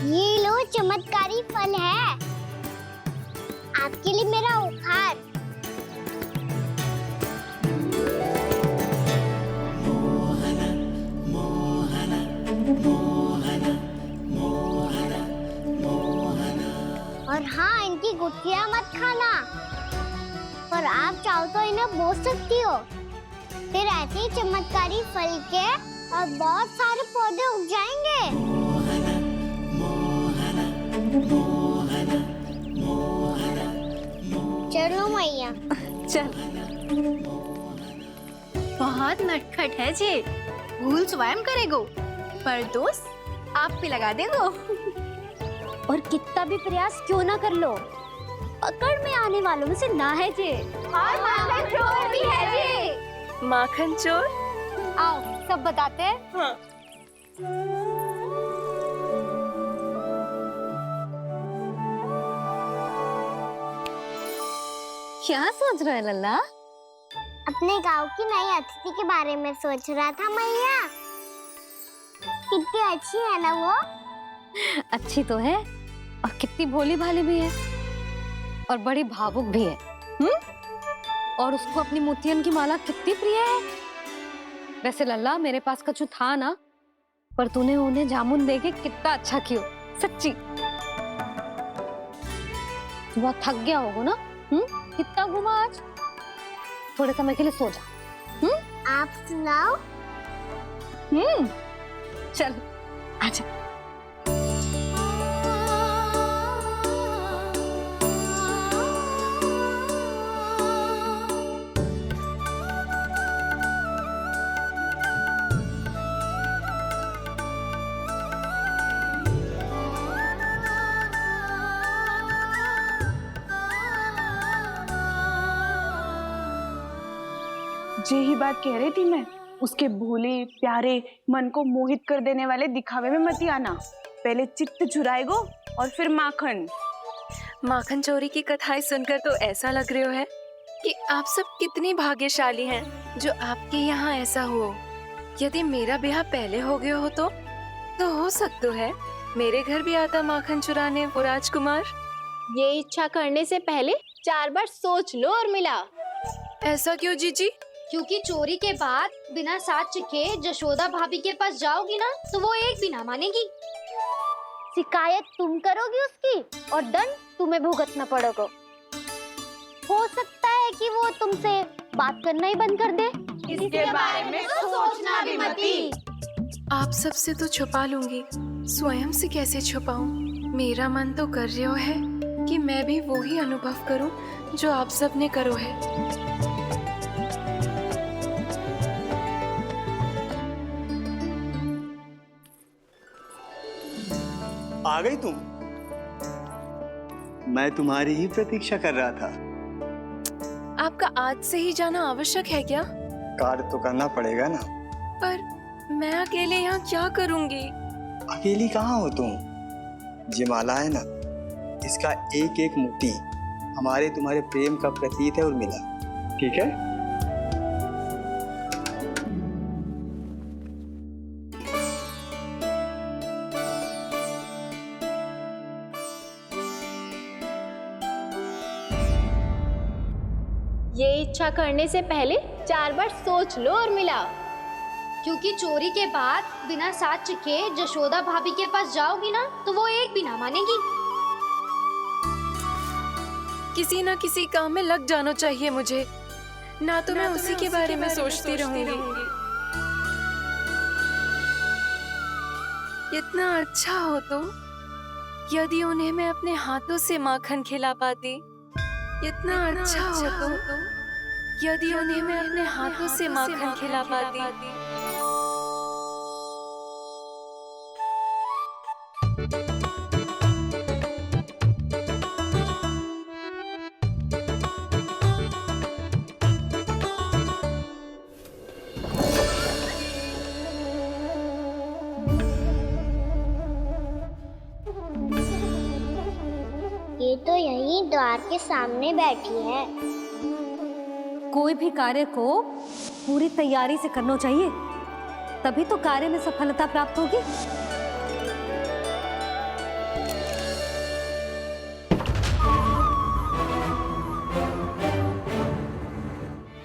ये लो चमत्कारी फल है, आपके लिए मेरा उपहार। और हाँ, इनकी गुठलियां मत खाना। और आप चाहो तो इन्हें बो सकती हो, फिर ऐसे ही चमत्कारी फल के और बहुत सारे पौधे उग जाएंगे। चलो मैया। चल। बहुत नटखट है जे, भूल स्वयं करेगो, पर दोस्त आप पे लगा देगो। और कितना भी प्रयास क्यों ना कर लो, पकड़ में आने वालों में से ना है जे। और माखन चोर भी है जे। माखन चोर? आओ सब बताते हैं। हाँ। क्या सोच रहा है लल्ला? अपने गांव की नई अतिथि के बारे में सोच रहा था मैया। कितनी अच्छी है ना वो। अच्छी तो है और कितनी भोली भाली भी है और बड़ी भावुक भी है। और उसको अपनी मोतियन की माला कितनी प्रिय है। वैसे लल्ला, मेरे पास कछु था ना, पर तूने उन्हें जामुन देके कितना अच्छा किया, सच्ची। बहुत थक गया होगा ना? कितना घुमा आज। थोड़े समय के लिए सो जा। आप सुनाओ। चल आजा। यही बात कह रही थी मैं, उसके भोले प्यारे मन को मोहित कर देने वाले दिखावे में मत आना। पहले चित्त चुराएगो और फिर माखन। माखन चोरी की कथाएं सुनकर तो ऐसा लग रहा है कि आप सब कितनी भाग्यशाली हैं जो आपके यहाँ ऐसा हो। यदि मेरा ब्याह पहले हो गया हो तो हो सकता है मेरे घर भी आता माखन चुराने वो राजकुमार। ये इच्छा करने से पहले 4 बार सोच लो और मिला। ऐसा क्यों जीजी? क्योंकि चोरी के बाद बिना साथ चिखे जशोदा भाभी के पास जाओगी ना, तो वो एक भी ना मानेगी। शिकायत तुम करोगी उसकी और दंड तुम्हें भुगतना पड़ेगा। हो सकता है कि वो तुमसे बात करना ही बंद कर दे। इसके बारे में तो सोचना भी मती। आप सबसे तो छुपा लूंगी, स्वयं से कैसे छुपाऊं? मेरा मन तो कर रहा है कि मैं भी वो ही अनुभव करूं जो आप सब ने करो है। आ गई तुम? मैं तुम्हारी ही प्रतीक्षा कर रहा था। आपका आज से ही जाना आवश्यक है क्या? कार्य तो करना पड़ेगा ना। पर मैं अकेले यहाँ क्या करूँगी? अकेली कहाँ हो तुम? ये माला है ना, इसका एक एक मोती हमारे तुम्हारे प्रेम का प्रतीक है उर्मिला, ठीक है? ये इच्छा करने से पहले 4 बार सोच लो और मिला। क्योंकि चोरी के बाद बिना साथ चिखे जशोदा भाभी के पास जाओगी ना, तो वो एक भी ना मानेगी। किसी ना किसी काम में लग जाना चाहिए मुझे, ना तो मैं उसी के बारे में सोचती रहूंगी। इतना अच्छा हो तो यदि उन्हें मैं अपने हाथों से माखन खिला पाती। इतना अच्छा हो तो यदि उन्हें मैं अपने हाथों से माखन खिला पाती। ये तो यहीं द्वार के सामने बैठी है। कोई भी कार्य को पूरी तैयारी से करना चाहिए, तभी तो कार्य में सफलता प्राप्त होगी।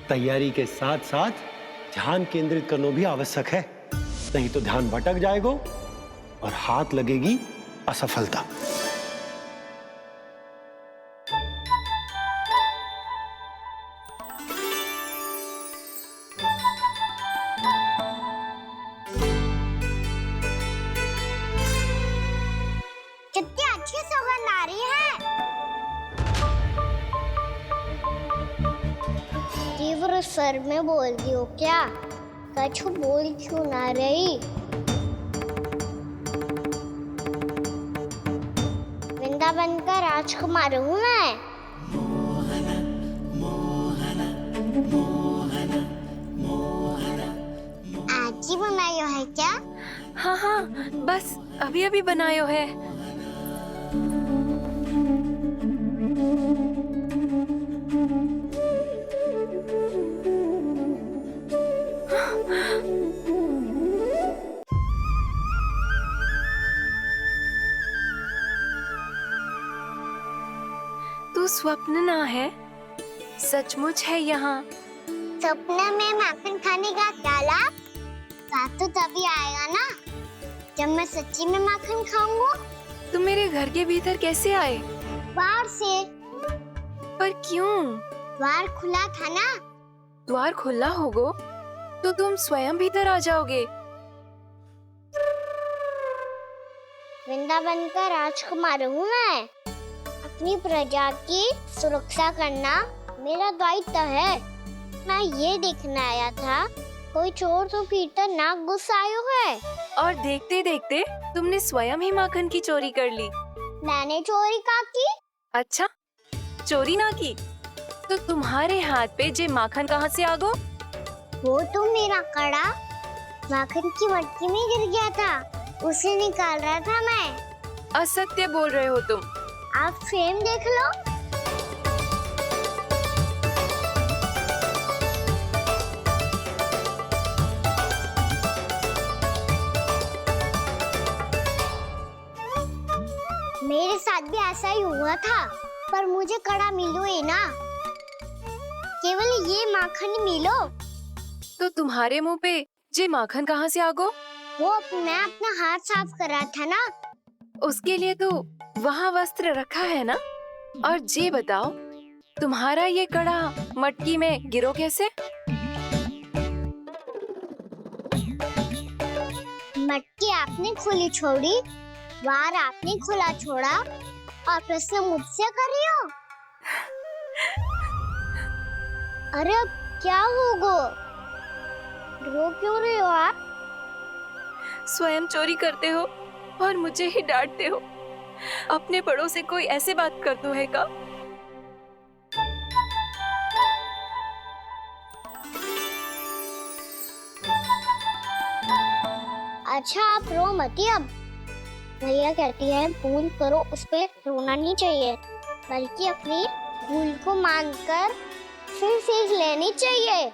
तैयारी के साथ साथ ध्यान केंद्रित करना भी आवश्यक है, नहीं तो ध्यान भटक जाएगा और हाथ लगेगी असफलता। कितनी अच्छी सुगंध आ रही है। तीव्र स्वर में बोल रही हो क्या? कछु बोल क्यों ना रही? वृंदावन का राजकुमार हूँ मैं। आज ही बनायो है क्या? हाँ हाँ, बस अभी अभी बनायो है। तू स्वप्न ना है, सचमुच है यहाँ। सपने में माखन खाने का क्या लाभ? बात तो तभी आएगा ना जब मैं सच्ची में माखन खाऊंगा। तुम मेरे घर के भीतर कैसे आए? बाहर से। पर क्यों? द्वार खुला था ना। द्वार खुला होगा तो तुम स्वयं भीतर आ जाओगे। वृंदावन का राजकुमार हूँ मैं। अपनी प्रजा की सुरक्षा करना मेरा दायित्व है। मैं ये देखने आया था कोई चोर तो भीतर ना घुस आयो है। और देखते देखते तुमने स्वयं ही माखन की चोरी कर ली। मैंने चोरी का की? अच्छा, चोरी ना की तो तुम्हारे हाथ पे जे माखन कहाँ से आ गो? वो तो मेरा कड़ा माखन की मटकी में गिर गया था, उसे निकाल रहा था मैं। असत्य बोल रहे हो तुम। आप फ्रेम देख लो। मेरे साथ भी ऐसा ही हुआ था, पर मुझे कड़ा मिलो ही ना, केवल ये माखन मिलो। तो तुम्हारे मुंह पे जे माखन कहाँ से आ गो? वो मैं अपना हाथ साफ कर रहा था ना। उसके लिए तो वहाँ वस्त्र रखा है ना। और जे बताओ, तुम्हारा ये कड़ा मटकी में गिरो कैसे? मटकी आपने खुली छोड़ी, द्वार आपने खुला छोड़ा, और प्रश्न मुझसे कर रही हो? अरे अब क्या होगा? रो क्यों रहे हो आप? स्वयं चोरी करते हो और मुझे ही डांटते हो। अपने बड़ों से कोई ऐसे बात करते है का? अच्छा आप रो मती। अब भैया कहती है भूल करो, उस पे रोना नहीं चाहिए, बल्कि अपनी भूल को मानकर फिर सीख लेनी चाहिए।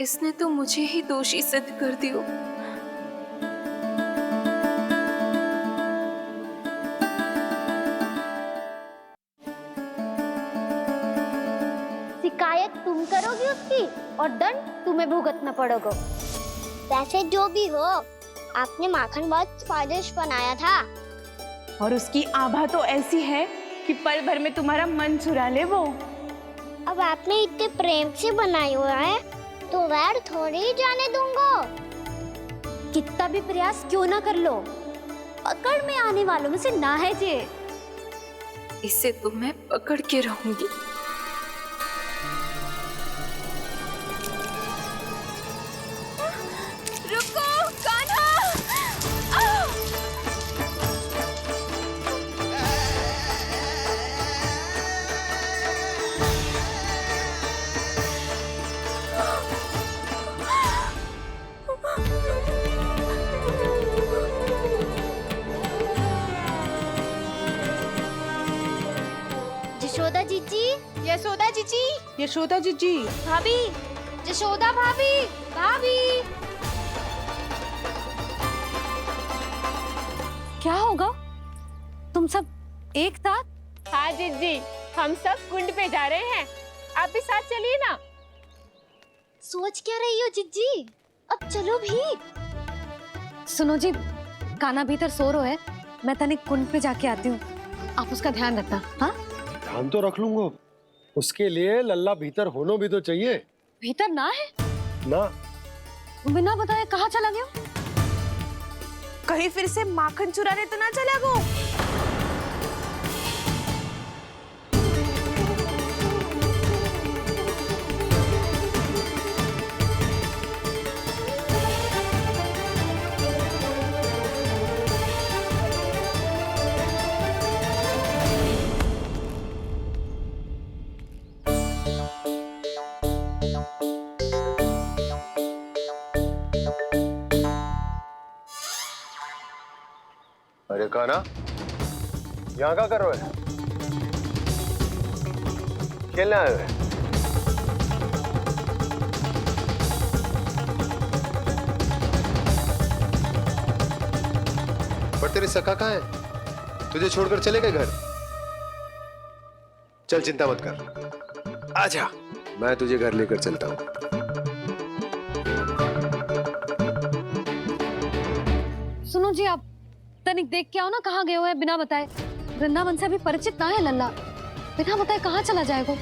इसने तो मुझे ही दोषी सिद्ध कर दिया। शिकायत तुम करोगी उसकी और दंड तुम्हें भुगतना पड़ेगा। वैसे जो भी हो, आपने माखन बहुत स्वादिष्ट बनाया था। और उसकी आभा तो ऐसी है कि पल भर में तुम्हारा मन चुरा ले वो। अब आपने इतने प्रेम से बनाया हुआ है तो वैर थोड़ी ही जाने दूंगा। कितना भी प्रयास क्यों ना कर लो, पकड़ में आने वालों में से ना है जे। इसे तो मैं पकड़ के रहूंगी। रुको कान्हा! यशोदा जीजी, यशोदा जीजी, यशोदा जीजी, भाभी, यशोदा भाभी, भाभी। क्या होगा? तुम सब एक साथ? हाँ जीजी, हम सब कुंड पे जा रहे हैं, आप भी साथ चलिए ना। सोच क्या रही हो जिज्जी? अब चलो भी। सुनो जी, काना भीतर सो रो है, मैं तनिक कुंड पे जाके आती हूँ, आप उसका ध्यान रखना। हाँ, ध्यान तो रख लूंगा, उसके लिए लल्ला भीतर होना भी तो चाहिए। भीतर ना है? ना, बिना बताए कहाँ चला गया? कहीं फिर से माखन चुराने तो ना चला गो। अरे काना, यहाँ क्या कर रहे हो? खेलने आए हुए? पर तेरे सखा कहाँ है? तुझे छोड़कर चले गए घर? चल चिंता मत कर, आजा, मैं तुझे घर लेकर चलता हूँ। सुनो जी, आप तनिक देख के आओ ना कहाँ गए हुए हैं बिना बताए। वृंदावन से अभी परिचित ना है लल्ला, बिना बताए कहाँ चला जाएगा?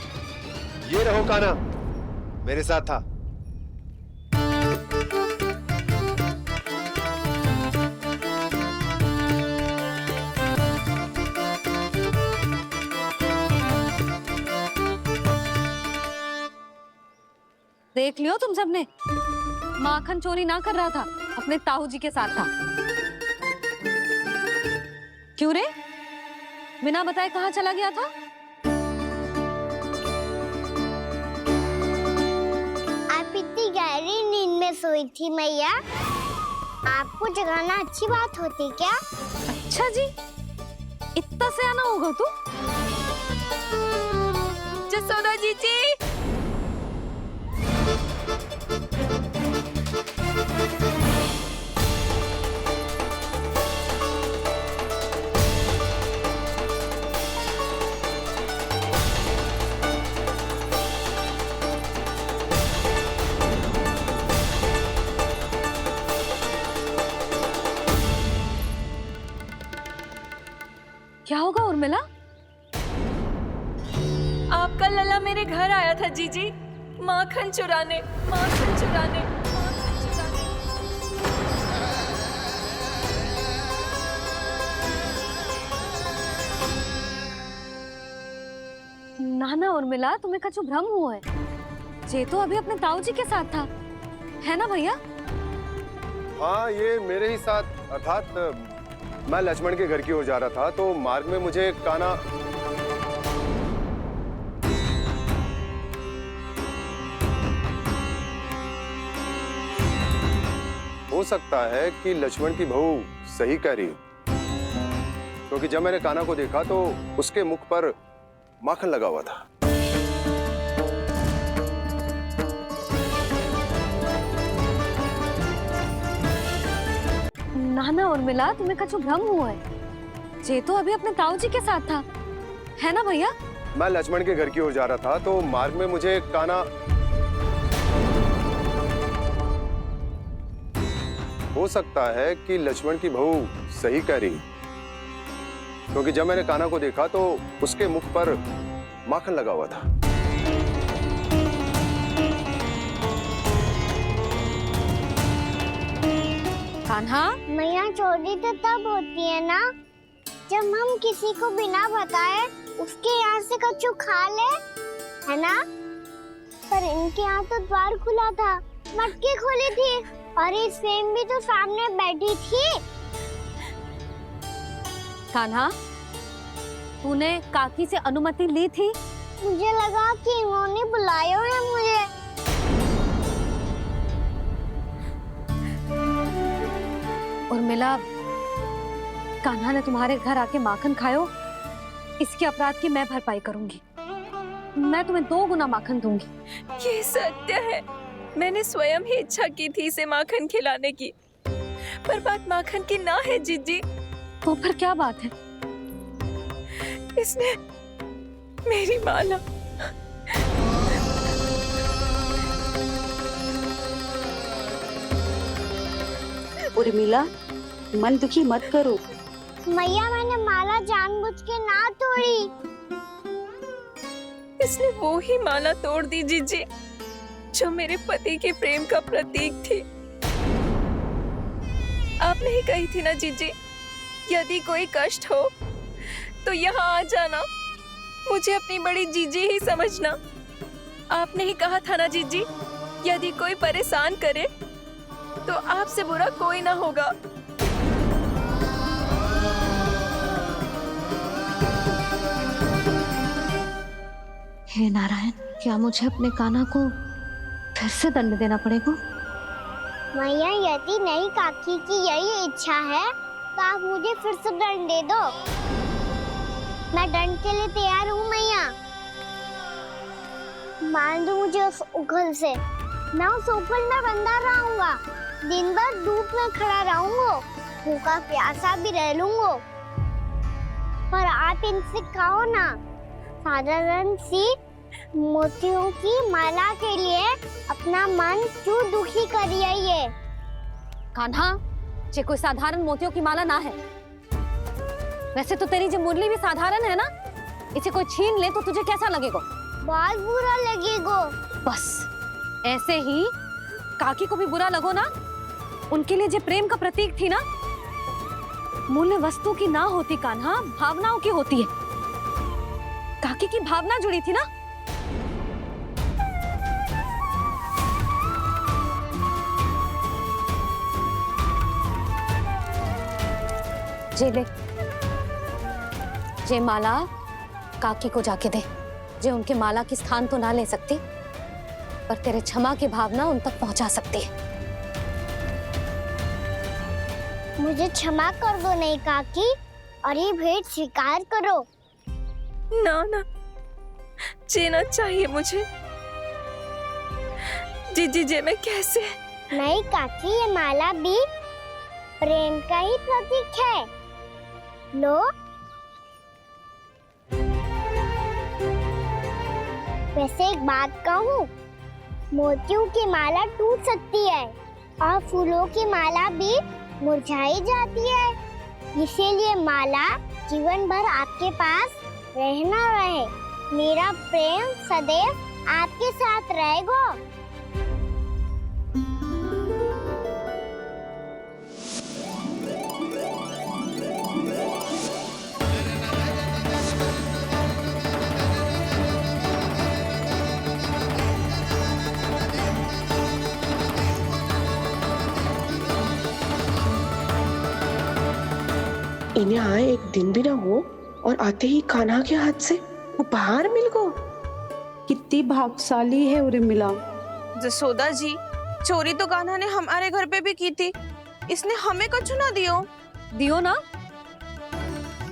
ये रहो काना, मेरे साथ था। देख लियो तुम सबने, माखन चोरी ना कर रहा था, अपने ताऊ जी के साथ था। क्यों रे, बिना बताए कहाँ चला गया था? आप इतनी गहरी नींद में सोई थी मैया, आपको जगाना अच्छी बात होती क्या? अच्छा जी, इतना सियाना होगा तू? जसोदा जीजी, क्या होगा उर्मिला? आपका लल्ला मेरे घर आया था जीजी, माखन चुराने, माखन चुराने, माखन चुराने। ना ना उर्मिला, तुम्हें कछु भ्रम हुआ है, जे तो अभी अपने ताऊ जी के साथ था, है ना भैया? हाँ, ये मेरे ही साथ, अर्थात मैं लक्ष्मण के घर की ओर जा रहा था, तो मार्ग में मुझे काना हो सकता है कि लक्ष्मण की बहू सही कह रही, क्योंकि जब मैंने काना को देखा तो उसके मुख पर माखन लगा हुआ था। ना ना उर्मिला, तुम्हें कछु भ्रम हुआ है, जे तो अभी अपने ताऊ जी के साथ था, है ना भैया? मैं लक्ष्मण के घर की ओर जा रहा था, तो मार्ग में मुझे काना हो सकता है कि लक्ष्मण की बहू सही कह रही, क्योंकि जब मैंने काना को देखा तो उसके मुख पर माखन लगा हुआ था। कान्हा, मैया चोरी तो तब होती है ना जब हम किसी को बिना बताए उसके यहाँ से कछु खा ले, है ना? पर इनके यहाँ तो द्वार खुला था, मटकी खोली थी और ये सेम भी तो सामने बैठी थी। कान्हा, तूने काकी से अनुमति ली थी? मुझे लगा कि इन्होंने बुलाया है मुझे। उर्मिला, कान्हा ने तुम्हारे घर आके माखन खायो, इसके अपराध की मैं भरपाई करूंगी। मैं तुम्हें 2 गुना माखन दूंगी। ये सत्य है, मैंने स्वयं ही इच्छा की थी इसे माखन खिलाने की, पर बात माखन की ना है जीजी। तो फिर क्या बात है? इसने मेरी माला उर्मिला, मन दुखी मत करो। मैया मैंने माला जानबूझ के ना तोड़ी। इसने वो ही माला तोड़ दी जीजी जो मेरे पति के प्रेम का प्रतीक थी। आपने ही कही थी ना जीजी, यदि कोई कष्ट हो तो यहाँ आ जाना, मुझे अपनी बड़ी जीजी ही समझना। आपने ही कहा था ना जीजी, यदि कोई परेशान करे तो आपसे बुरा कोई ना होगा। हे नारायण, क्या मुझे अपने कान्हा को फिर से दंड देना पड़ेगा? मैया यदि नहीं काकी की यही इच्छा है तो आप मुझे फिर से दंड दे दो। मैं दंड के लिए तैयार हूँ मैया। मान दो मुझे उस उखल से, मैं उस उखल में बंधा रहूंगा, दिन भर धूप में खड़ा रहूंगा, भूखा प्यासा भी रह लूंगा। पर आप इनसे कहो ना, साधारण सी मोतियों की माला के लिए अपना मन क्यों दुखी करिए ये? कान्हा, ये कोई साधारण मोतियों की माला ना है। वैसे तो तेरी जो मुरली भी साधारण है ना, इसे कोई छीन ले तो तुझे कैसा लगेगा? बहुत बुरा लगेगा। बस ऐसे ही काकी को भी बुरा लगो ना। उनके लिए जो प्रेम का प्रतीक थी ना, मूल्य वस्तु की ना होती कान्हा, भावनाओं की होती है। काकी की भावना जुड़ी थी ना। जे ले, जे माला काकी को जाके दे। जे उनके माला की स्थान तो ना ले सकती, पर तेरे क्षमा की भावना उन तक पहुंचा सकती है। मुझे क्षमा कर दो नहीं काकी, और ये भेंट स्वीकार करो। ना ना, जीना चाहिए मुझे। जीजी जे मैं कैसे? नहीं काकी, ये माला भी प्रेम का ही प्रतीक है। लो। वैसे एक बात कहूँ, मोतियों की माला टूट सकती है और फूलों की माला भी मुरझाई जाती है। इसीलिए माला जीवन भर आपके पास रहना रहे। मेरा प्रेम सदैव आपके साथ रहेगा। इन्हें आए एक दिन भी ना हो और आते ही कान्हा के हाथ से उपहार मिल गो। कितनी भाग्यशाली है उर्मिला। जसोदा जी, चोरी तो कान्हा ने हमारे घर पे भी की थी, इसने हमें कछु ना दियो। दियो ना,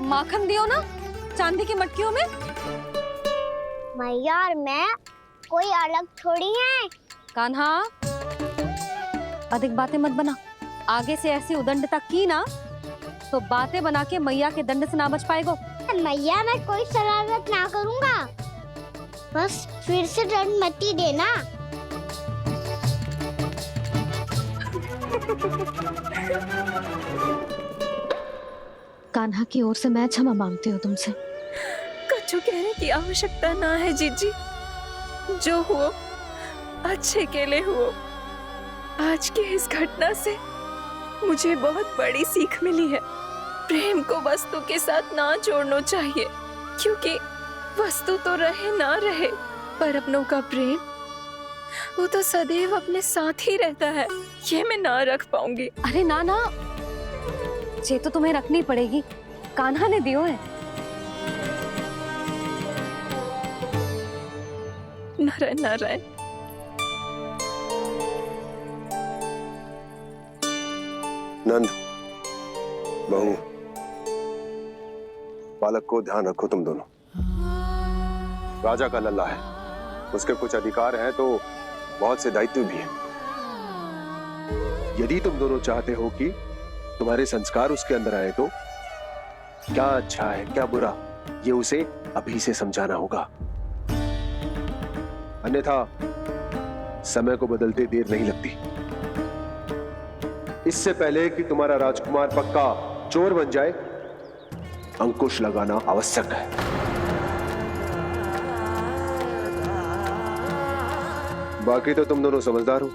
माखन दियो ना, चांदी की मटकियों में। मैया और मैं कोई अलग थोड़ी हैं। कान्हा, अधिक बातें मत बना। आगे से ऐसी उदंडता की ना तो बातें बना के मैया के दंड से ना बच पाएगो। मैया मैं कोई शरारत ना करूंगा, बस फिर से दंड मत ही देना। कान्हा की ओर से मैं क्षमा मांगती हूँ तुमसे। कछु कहने की आवश्यकता ना है जीजी, जो हुआ अच्छे के लिए हुआ। आज की इस घटना से मुझे बहुत बड़ी सीख मिली है। प्रेम को वस्तु के साथ ना जोड़ना चाहिए, क्योंकि वस्तु तो रहे ना रहे, पर अपनों का प्रेम वो तो सदैव अपने साथ ही रहता है। ये मैं ना रख पाऊंगी। अरे ना ना, ये तो तुम्हें रखनी पड़ेगी। कान्हा ने दियो है। नारायण नारायण। नंद, बहू, बालक को ध्यान रखो तुम दोनों। राजा का लल्ला है, उसके कुछ अधिकार हैं तो बहुत से दायित्व भी हैं। यदि तुम दोनों चाहते हो कि तुम्हारे संस्कार उसके अंदर आए तो क्या अच्छा है क्या बुरा, ये उसे अभी से समझाना होगा। अन्यथा समय को बदलते देर नहीं लगती। इससे पहले कि तुम्हारा राजकुमार पक्का चोर बन जाए, अंकुश लगाना आवश्यक है। बाकी तो तुम दोनों समझदार हो।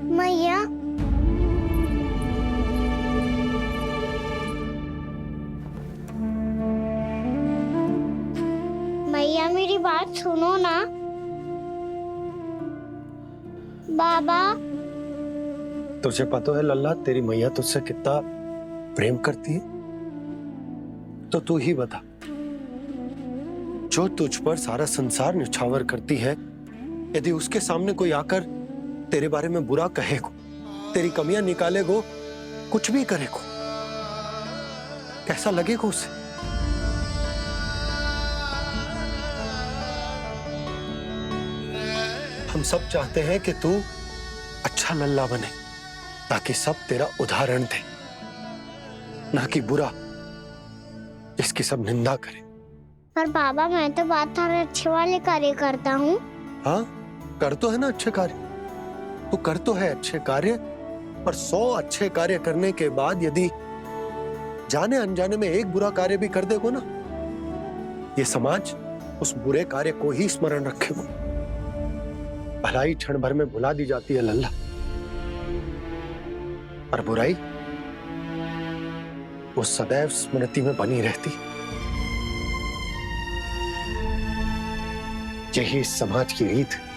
मैया, मैया मेरी बात सुनो ना। बाबा, तुझे पता है लल्ला, तेरी मैया तुझसे कितना प्रेम करती है? तो तू ही बता, जो तुझ पर सारा संसार निछावर करती है, यदि उसके सामने कोई आकर तेरे बारे में बुरा कहेगो, तेरी कमियां निकालेगो, कुछ भी करेगो, कैसा लगेगा उसे? हम सब चाहते हैं कि तू अच्छा लल्ला बने, ताकि सब तेरा उदाहरण दे, ना कि बुरा जिसकी सब निंदा करे। पर बाबा मैं तो बात सारे अच्छे वाले कार्य करता हूँ। हाँ, कर तो है ना अच्छे कार्य, तू कर तो है अच्छे कार्य, पर 100 अच्छे कार्य करने के बाद यदि जाने अनजाने में एक बुरा कार्य भी कर देगो ना, ये समाज उस बुरे कार्य को ही स्मरण रखेगो। भलाई क्षण भर में भुला दी जाती है लल्ला, और बुराई वो सदैव स्मृति में बनी रहती। यही इस समाज की रीत है।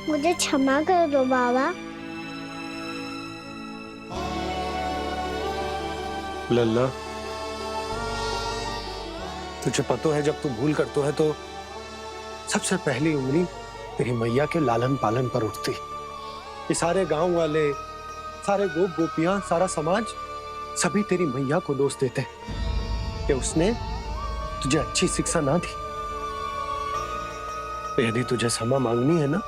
मुझे क्षमा कर दो बाबा। लल्ला, तुझे पता है जब तू भूल करतो है तो सबसे पहली उंगली तेरी मैया के लालन पालन पर उठती। ये सारे गांव वाले, सारे गोप गोपियां, सारा समाज सभी तेरी मैया को दोष देते कि उसने तुझे अच्छी शिक्षा ना दी। तो यदि तुझे क्षमा मांगनी है ना,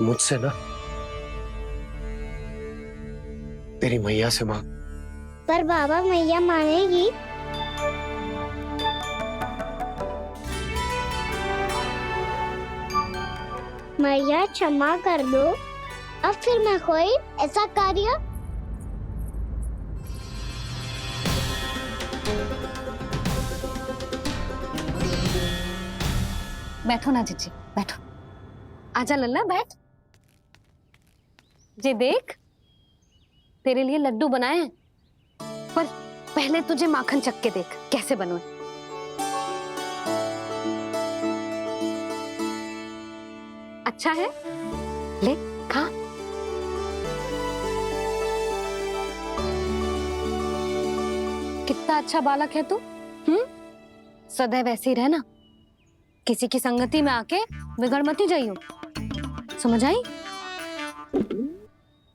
मुझसे ना, तेरी मैया से मांग। पर बाबा मैया मानेगी? मैया क्षमा कर दो, अब फिर मैं कोई ऐसा कार्य बैठो ना जीजी, बैठो। आजा लल्ला, बैठ। जे देख, तेरे लिए लड्डू बनाए हैं, पर पहले तुझे माखन चख के देख कैसे बने। अच्छा है, ले खा। कितना अच्छा बालक है तू। सदैव ऐसे ही रहना, किसी की संगति में आके बिगड़ मती जाइयो, समझ आई?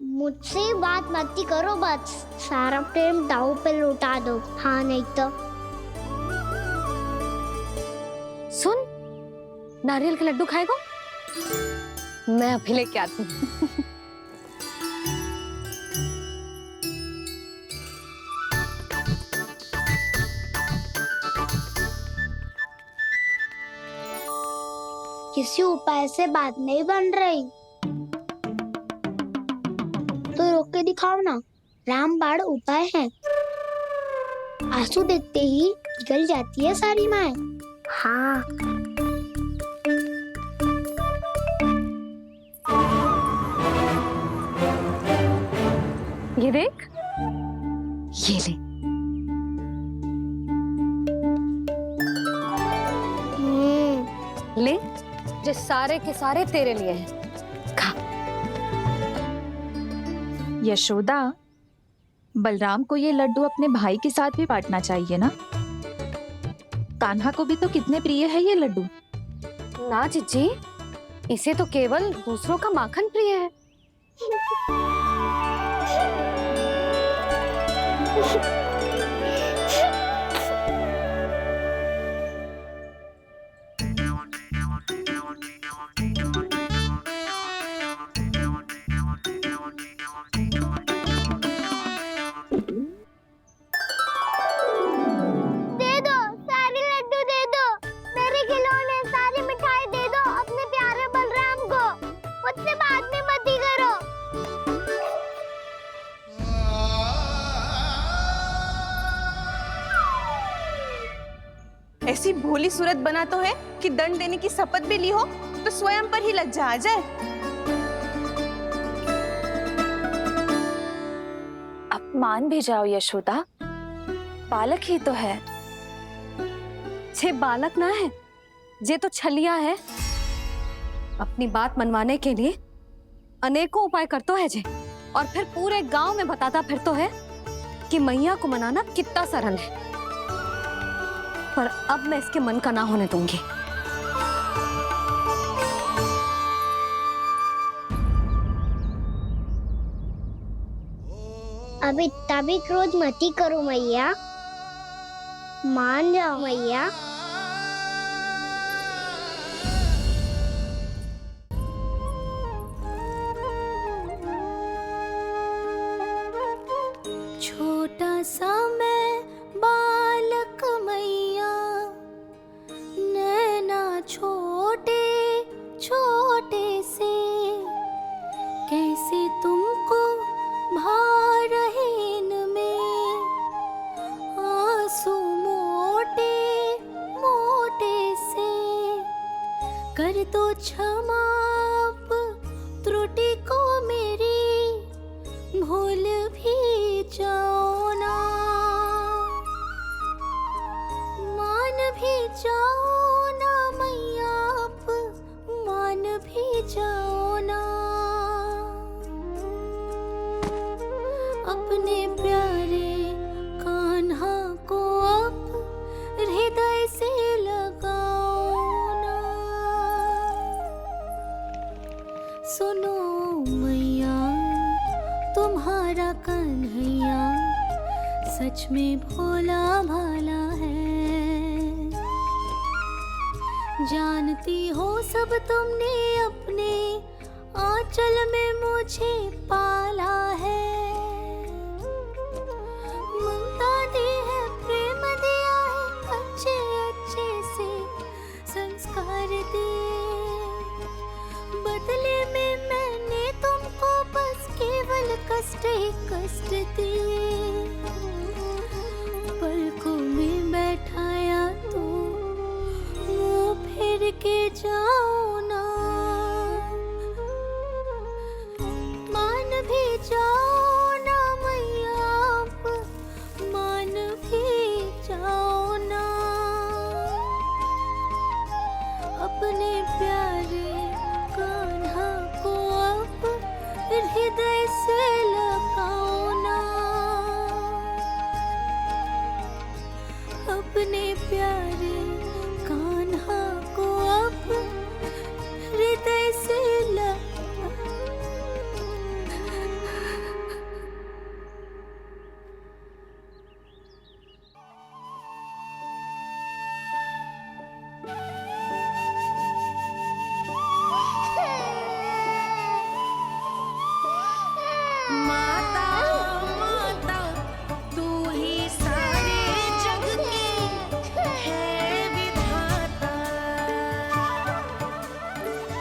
मुझसे बात मत करो, बस सारा प्रेम दाव पे लौटा दो। हाँ नहीं तो सुन, नारियल के लड्डू खाएगा? मैं अभी लेके आती हूँ। किसी उपाय से बात नहीं बन रही तो रोक के दिखाओ ना। रामबाण उपाय है, आंसू देखते ही पिघल जाती है सारी माए। हाँ, ये देख, ये ले। ले, जो सारे के सारे तेरे लिए हैं, खा। यशोदा, बलराम को ये लड्डू अपने भाई के साथ भी बांटना चाहिए ना। कान्हा को भी तो कितने प्रिय है ये लड्डू। ना जीजी, इसे तो केवल दूसरों का माखन प्रिय है। भोली सूरत बना तो है कि दंड देने की शपथ भी ली हो तो स्वयं पर ही लज्जा आ जाए। अब मान भी जाओ यशोदा, बालक ही तो है। छे बालक ना है, जे तो छलिया है। अपनी बात मनवाने के लिए अनेकों उपाय करतो है जे, और फिर पूरे गांव में बताता फिरतो है कि मैया को मनाना कितना सरल है। पर अब मैं इसके मन का ना होने दूंगी। अब इतना भी क्रोध मती करो मैया, मान जाओ मैया। छोटा सा मैं बालक मैया, नैना छोटे छोटे से, कैसे तुमको भा रहे इनमें आंसू मोटे मोटे से। कर दो क्षमा त्रुटि को मेरी, भूल भी जाओ ना, मान भी जाओ ना मैया, आप मान भी जाओ ना। अपने प्यारे कान्हा को अब हृदय से लगाओ ना। सुनो मैया, तुम्हारा कन्हैया सच में भोला भाला है। जानती हो सब तुमने अपने आंचल में मुझे पाला है। ममता दी है, प्रेम दिया है, अच्छे अच्छे से संस्कार दिए। बदले में मैंने तुमको बस केवल कष्ट ही कष्ट दिए। पलकों में बैठाया तो मुंह फेर के जाओ ना, मान भी जाओ ना मैया, आप मान भी जाओ ना। अपने प्यारे कान्हा को अब हृदय से लगाओ ना। अपने प्यारे कान्हा को अब हृदय से माता माता तू ही सारे जग की है विधाता।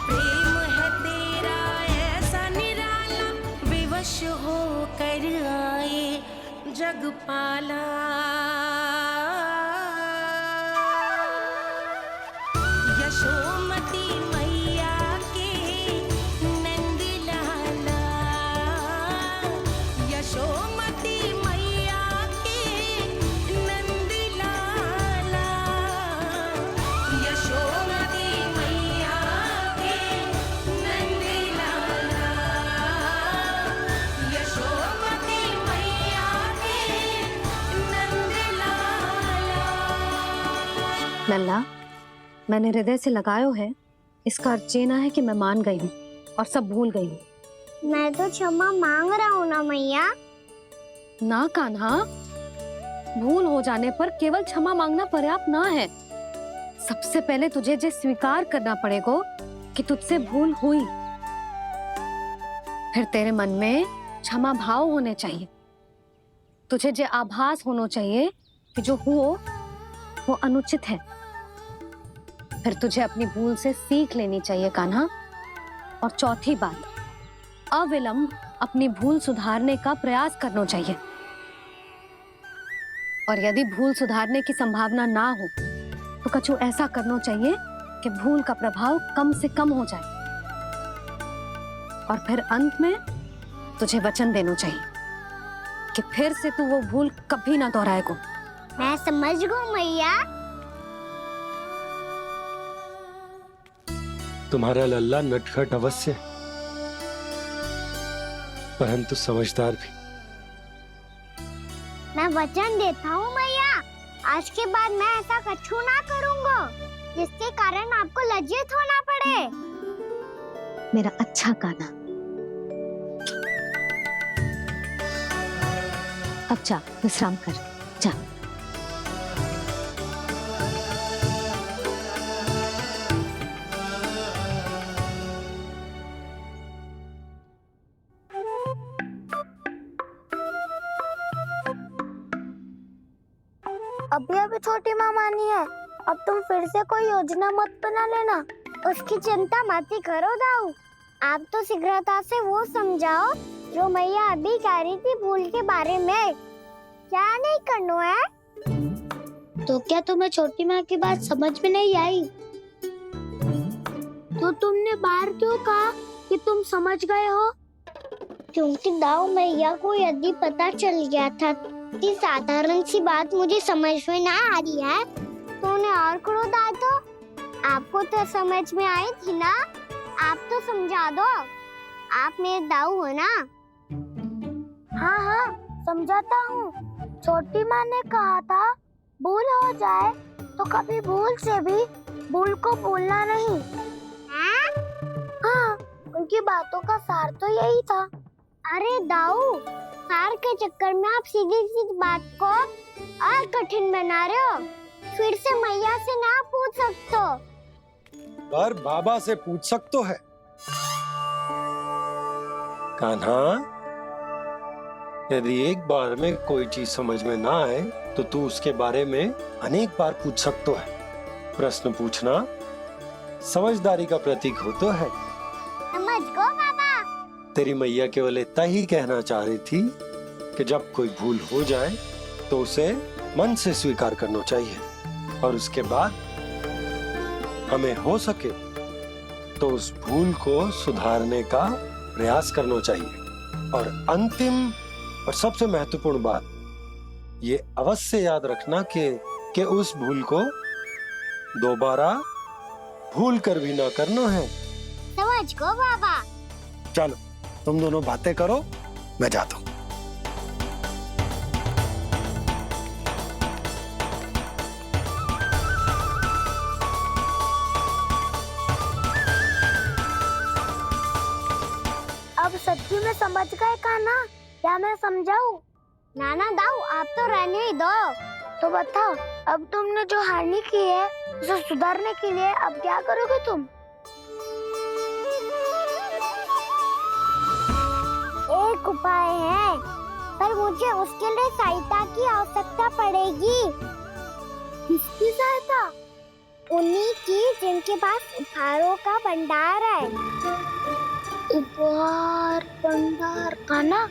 प्रेम है तेरा ऐसा निराला, विवश होकर आए जगपाला। यशोमती मैया के नंद लाला, यशोमती मैया के नंद लाला, यशोमती मैया के नंद लाला, यशोमती मैया के नंद लाला। लल्ला, मैंने हृदय से लगायो है, इसका अर्थ ये ना है कि मैं मान गई हूँ और सब भूल गई हूँ। मैं तो क्षमा मांग रहा हूँ ना मैया। ना कान्हा, भूल हो जाने पर केवल क्षमा मांगना पर्याप्त ना है। सबसे पहले तुझे जे स्वीकार करना पड़ेगा कि तुझसे भूल हुई। फिर तेरे मन में क्षमा भाव होने चाहिए। तुझे जे आभास होना चाहिए कि जो हुआ वो अनुचित है। फिर तुझे अपनी भूल से सीख लेनी चाहिए कान्हा। और चौथी बात, अविलंब अपनी भूल सुधारने का प्रयास करना चाहिए। और यदि भूल सुधारने की संभावना ना हो तो कछु ऐसा करना चाहिए कि भूल का प्रभाव कम से कम हो जाए, और फिर अंत में तुझे वचन देना चाहिए कि फिर से तू वो भूल कभी ना दोहराएगा। मैं समझ गई मैया। तुम्हारा लल्ला नटखट अवश्य, परंतु समझदार भी। मैं वचन देता हूँ मैया, आज के बाद मैं ऐसा कछु ना करूँगा जिसके कारण आपको लज्जित होना पड़े। मेरा अच्छा कान्हा, अब जा विश्राम कर, जा। अभी अभी छोटी माँ मानी है, अब तुम फिर से कोई योजना मत बना लेना। उसकी चिंता मत ही करो दाऊ, आप तो शीघ्रता से वो समझाओ जो मैया अभी कह रही थी भूल के बारे में। क्या नहीं करना है? तो क्या तुम्हें छोटी माँ की बात समझ में नहीं आई? तो तुमने बाहर क्यों कहा कि तुम समझ गए हो? क्योंकि दाऊ मैया को यदि पता चल गया था कि साधारण सी बात मुझे समझ में ना आ रही है तो उन्हें और क्रोध आया। तो आपको तो समझ में आई थी ना, आप तो समझा दो, आप मेरे दाऊ हो ना। हाँ हाँ समझाता हूँ। छोटी माँ ने कहा था भूल हो जाए तो कभी भूल से भी भूल को भूलना नहीं। हाँ उनकी बातों का सार तो यही था। अरे दाऊ, सार के चक्कर में आप सीधी सीधी बात को और कठिन बना रहे हो। फिर से मैया से ना पूछ सकते हो, पर बाबा से पूछ सकते है। कान्हा, यदि एक बार में कोई चीज समझ में ना आए तो तू उसके बारे में अनेक बार पूछ सकते है। प्रश्न पूछना समझदारी का प्रतीक होता है। समझ गो बाबा। तेरी मैया केवल इतना ही कहना चाह रही थी कि जब कोई भूल हो जाए तो उसे मन से स्वीकार करना चाहिए, और उसके बाद हमें हो सके तो उस भूल को सुधारने का प्रयास करना चाहिए। और अंतिम और सबसे महत्वपूर्ण बात ये अवश्य याद रखना कि उस भूल को दोबारा भूल कर भी ना करना है। समझ गो बाबा। चलो तुम दोनों बातें करो, मैं जाता हूँ। अब सच्ची में समझ गए कान्हा? क्या मैं समझाऊं? नाना दाऊ, आप तो रहने ही दो। तो बताओ, अब तुमने जो हानि की है उसे सुधारने के लिए अब क्या करोगे तुम? एक उपाय है, पर मुझे उसके लिए सहायता की आवश्यकता पड़ेगी। किसकी सहायता? उन्हीं की जिनके पास उपहारों का भंडार है। उपहार भंडार? कान्हा,